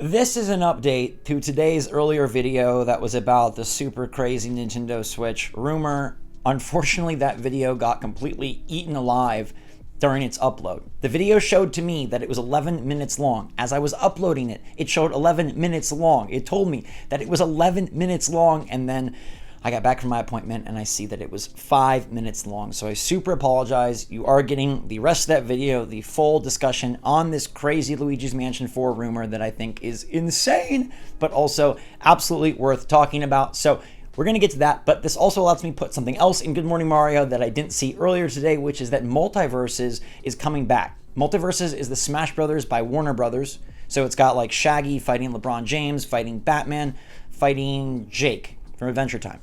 This is an update to today's earlier video that was about the super crazy Nintendo Switch rumor. Unfortunately, that video got completely eaten alive during its upload. The video showed to me that it was 11 minutes long. As I was uploading it, it showed 11 minutes long. It told me that it was 11 minutes long, and then I got back from my appointment and I see that it was 5 minutes long. So I super apologize. You are getting the rest of that video, the full discussion on this crazy Luigi's Mansion 4 rumor that I think is insane, but also absolutely worth talking about. So we're going to get to that, but this also lets me put something else in Good Morning Mario that I didn't see earlier today, which is that Multiversus is coming back. Multiversus is the Smash Brothers by Warner Brothers. So it's got like Shaggy fighting LeBron James, fighting Batman, fighting Jake from Adventure Time.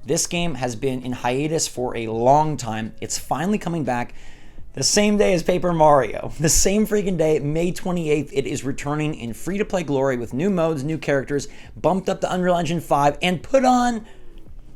This game has been in hiatus for a long time. It's finally coming back the same day as Paper Mario. The same freaking day, May 28th, it is returning in free-to-play glory with new modes, new characters, bumped up to Unreal Engine 5, and put on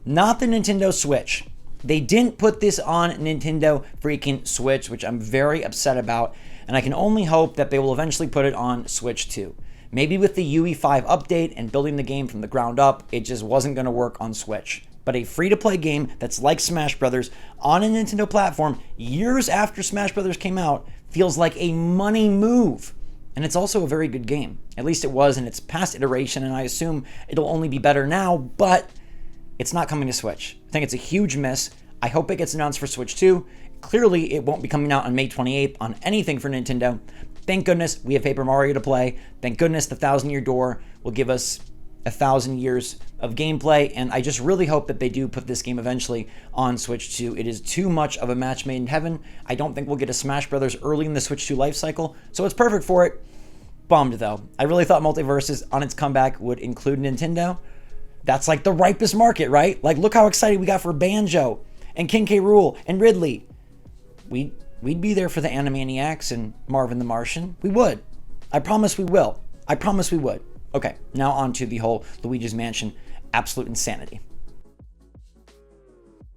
not the Nintendo Switch. They didn't put this on Nintendo freaking Switch, which I'm very upset about, and I can only hope that they will eventually put it on Switch 2. Maybe with the UE5 update and building the game from the ground up, it just wasn't going to work on Switch. But a free-to-play game that's like Smash Brothers on a Nintendo platform years after Smash Brothers came out feels like a money move. And it's also a very good game. At least it was in its past iteration, and I assume it'll only be better now, but it's not coming to Switch. I think it's a huge miss. I hope it gets announced for Switch 2. Clearly, it won't be coming out on May 28th on anything for Nintendo. Thank goodness we have Paper Mario to play. Thank goodness the 1,000-year door will give us 1,000 years of gameplay, and I just really hope that they do put this game eventually on Switch 2. It is too much of a match made in heaven. I don't think we'll get a Smash Brothers early in the Switch 2 life cycle, so it's perfect for it. Bummed though. I really thought Multiversus on its comeback would include Nintendo. That's like the ripest market, right? Like, look how excited we got for Banjo and King K. Rool and Ridley. We'd be there for the Animaniacs and Marvin the Martian. We would. I promise we will. I promise we would. Okay, now on to the whole Luigi's Mansion absolute insanity.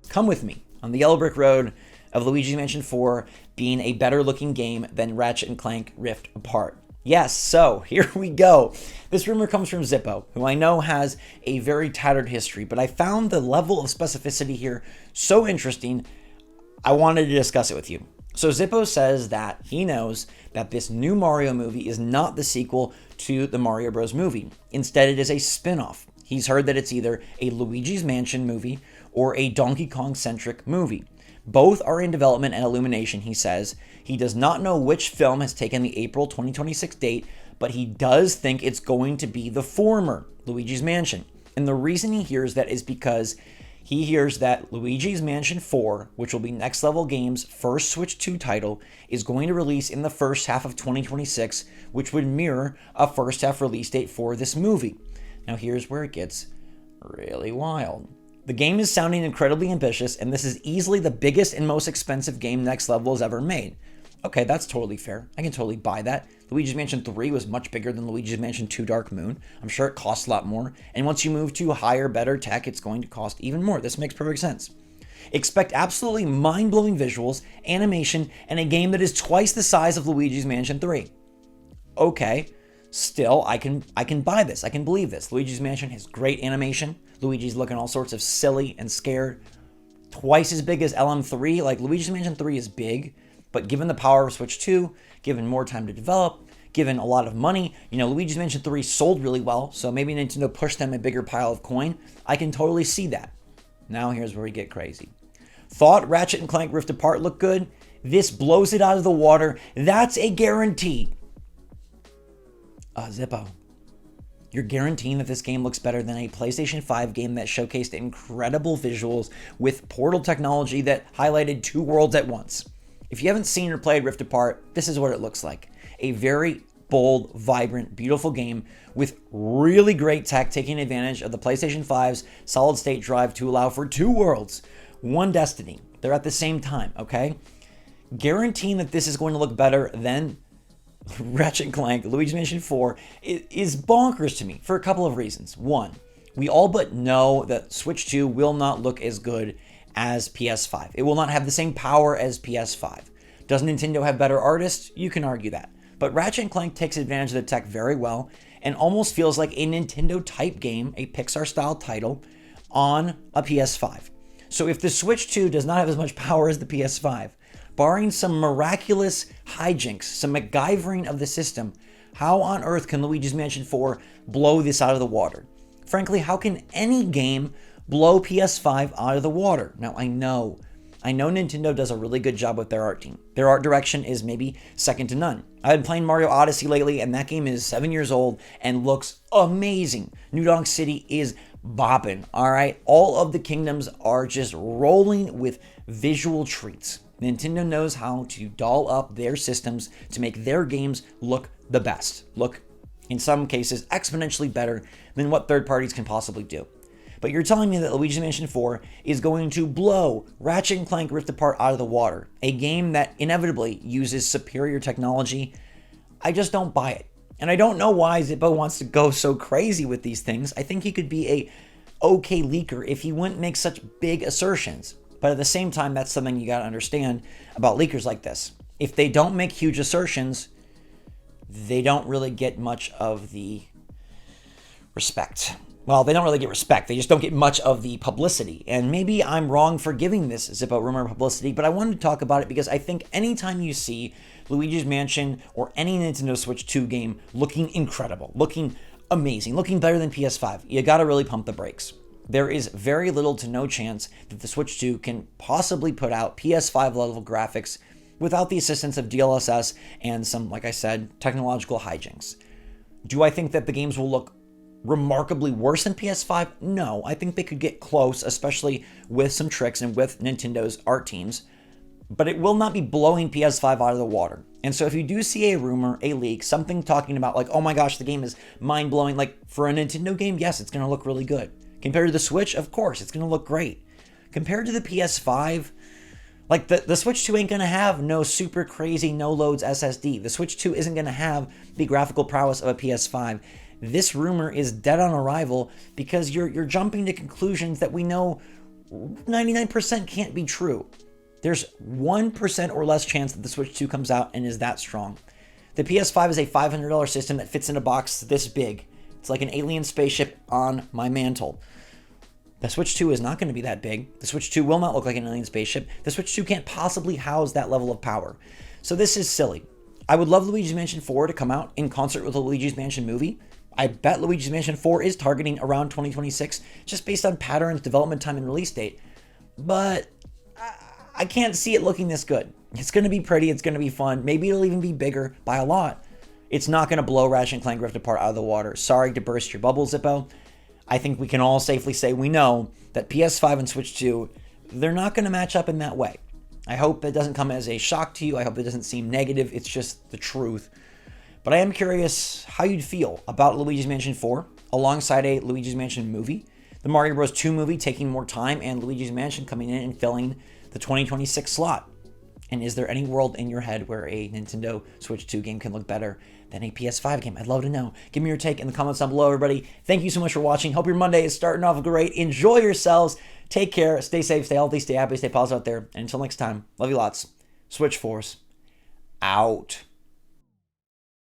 Come with me on the yellow brick road of Luigi's Mansion 4 being a better looking game than Ratchet & Clank Rift Apart. Yes, so here we go. This rumor comes from Zippo, who I know has a very tattered history, but I found the level of specificity here so interesting, I wanted to discuss it with you. So Zippo says that he knows that this new Mario movie is not the sequel to the Mario Bros. Movie. Instead, it is a spin-off. He's heard that it's either a Luigi's Mansion movie or a Donkey Kong-centric movie. Both are in development and illumination, he says. He does not know which film has taken the April 2026 date, but he does think it's going to be the former, Luigi's Mansion. And the reason he hears that is because he hears that Luigi's Mansion 4, which will be Next Level Games' first Switch 2 title, is going to release in the first half of 2026, which would mirror a first half release date for this movie. Now here's where it gets really wild. The game is sounding incredibly ambitious, and this is easily the biggest and most expensive game Next Level has ever made. Okay, that's totally fair. I can totally buy that. Luigi's Mansion 3 was much bigger than Luigi's Mansion 2 Dark Moon. I'm sure it costs a lot more. And once you move to higher, better tech, it's going to cost even more. This makes perfect sense. Expect absolutely mind-blowing visuals, animation, and a game that is twice the size of Luigi's Mansion 3. Okay, still, I can buy this. I can believe this. Luigi's Mansion has great animation. Luigi's looking all sorts of silly and scared. Twice as big as LM3. Like, Luigi's Mansion 3 is big. But given the power of Switch 2, given more time to develop, given a lot of money, Luigi's Mansion 3 sold really well, so maybe Nintendo pushed them a bigger pile of coin. I can totally see that. Now here's where we get crazy. Thought Ratchet & Clank Rift Apart looked good? This blows it out of the water. That's a guarantee. Zippo, you're guaranteeing that this game looks better than a PlayStation 5 game that showcased incredible visuals with portal technology that highlighted two worlds at once. If you haven't seen or played Rift Apart, this is what it looks like. A very bold, vibrant, beautiful game with really great tech taking advantage of the PlayStation 5's solid-state drive to allow for two worlds, one destiny. They're at the same time, okay? Guaranteeing that this is going to look better than Ratchet & Clank, Luigi's Mansion 4 is bonkers to me for a couple of reasons. One, we all but know that Switch 2 will not look as good as PS5. It will not have the same power as PS5. Does Nintendo have better artists? You can argue that. But Ratchet & Clank takes advantage of the tech very well, and almost feels like a Nintendo type game, a Pixar style title on a PS5. So if the Switch 2 does not have as much power as the PS5, barring some miraculous hijinks, some MacGyvering of the system, how on earth can Luigi's Mansion 4 blow this out of the water? Frankly, how can any game blow PS5 out of the water? Now, I know Nintendo does a really good job with their art team. Their art direction is maybe second to none. I've been playing Mario Odyssey lately, and that game is 7 years old and looks amazing. New Donk City is bopping, all right? All of the kingdoms are just rolling with visual treats. Nintendo knows how to doll up their systems to make their games look the best. Look, in some cases, exponentially better than what third parties can possibly do. But you're telling me that Luigi's Mansion 4 is going to blow Ratchet & Clank Rift Apart out of the water, a game that inevitably uses superior technology? I just don't buy it. And I don't know why Zippo wants to go so crazy with these things. I think he could be a okay leaker if he wouldn't make such big assertions. But at the same time, that's something you gotta understand about leakers like this. If they don't make huge assertions, they don't really get much of the respect. Well, they don't really get respect. They just don't get much of the publicity. And maybe I'm wrong for giving this Zippo rumor publicity, but I wanted to talk about it because I think anytime you see Luigi's Mansion or any Nintendo Switch 2 game looking incredible, looking amazing, looking better than PS5, you gotta really pump the brakes. There is very little to no chance that the Switch 2 can possibly put out PS5 level graphics without the assistance of DLSS and some, like I said, technological hijinks. Do I think that the games will look remarkably worse than PS5? No, I think they could get close, especially with some tricks and with Nintendo's art teams, but it will not be blowing PS5 out of the water. And so if you do see a rumor, a leak, something talking about like, oh my gosh, the game is mind-blowing, like for a Nintendo game, yes, it's going to look really good. Compared to the Switch, of course, it's going to look great. Compared to the PS5, like the Switch 2 ain't going to have no super crazy no-loads SSD. The Switch 2 isn't going to have the graphical prowess of a PS5. This rumor is dead on arrival because you're jumping to conclusions that we know 99% can't be true. There's 1% or less chance that the Switch 2 comes out and is that strong. The PS5 is a $500 system that fits in a box this big. It's like an alien spaceship on my mantle. The Switch 2 is not going to be that big. The Switch 2 will not look like an alien spaceship. The Switch 2 can't possibly house that level of power. So this is silly. I would love Luigi's Mansion 4 to come out in concert with a Luigi's Mansion movie. I bet Luigi's Mansion 4 is targeting around 2026, just based on patterns, development time, and release date. But I can't see it looking this good. It's going to be pretty. It's going to be fun. Maybe it'll even be bigger by a lot. It's not going to blow Ratchet & Clank Rift Apart out of the water. Sorry to burst your bubble, Zippo. I think we can all safely say we know that PS5 and Switch 2, they're not going to match up in that way. I hope it doesn't come as a shock to you. I hope it doesn't seem negative. It's just the truth. But I am curious how you'd feel about Luigi's Mansion 4 alongside a Luigi's Mansion movie, the Mario Bros. 2 movie taking more time, and Luigi's Mansion coming in and filling the 2026 slot. And is there any world in your head where a Nintendo Switch 2 game can look better than a PS5 game? I'd love to know. Give me your take in the comments down below, everybody. Thank you so much for watching. Hope your Monday is starting off great. Enjoy yourselves. Take care. Stay safe. Stay healthy. Stay happy. Stay positive out there. And until next time, love you lots. SwitchForce out.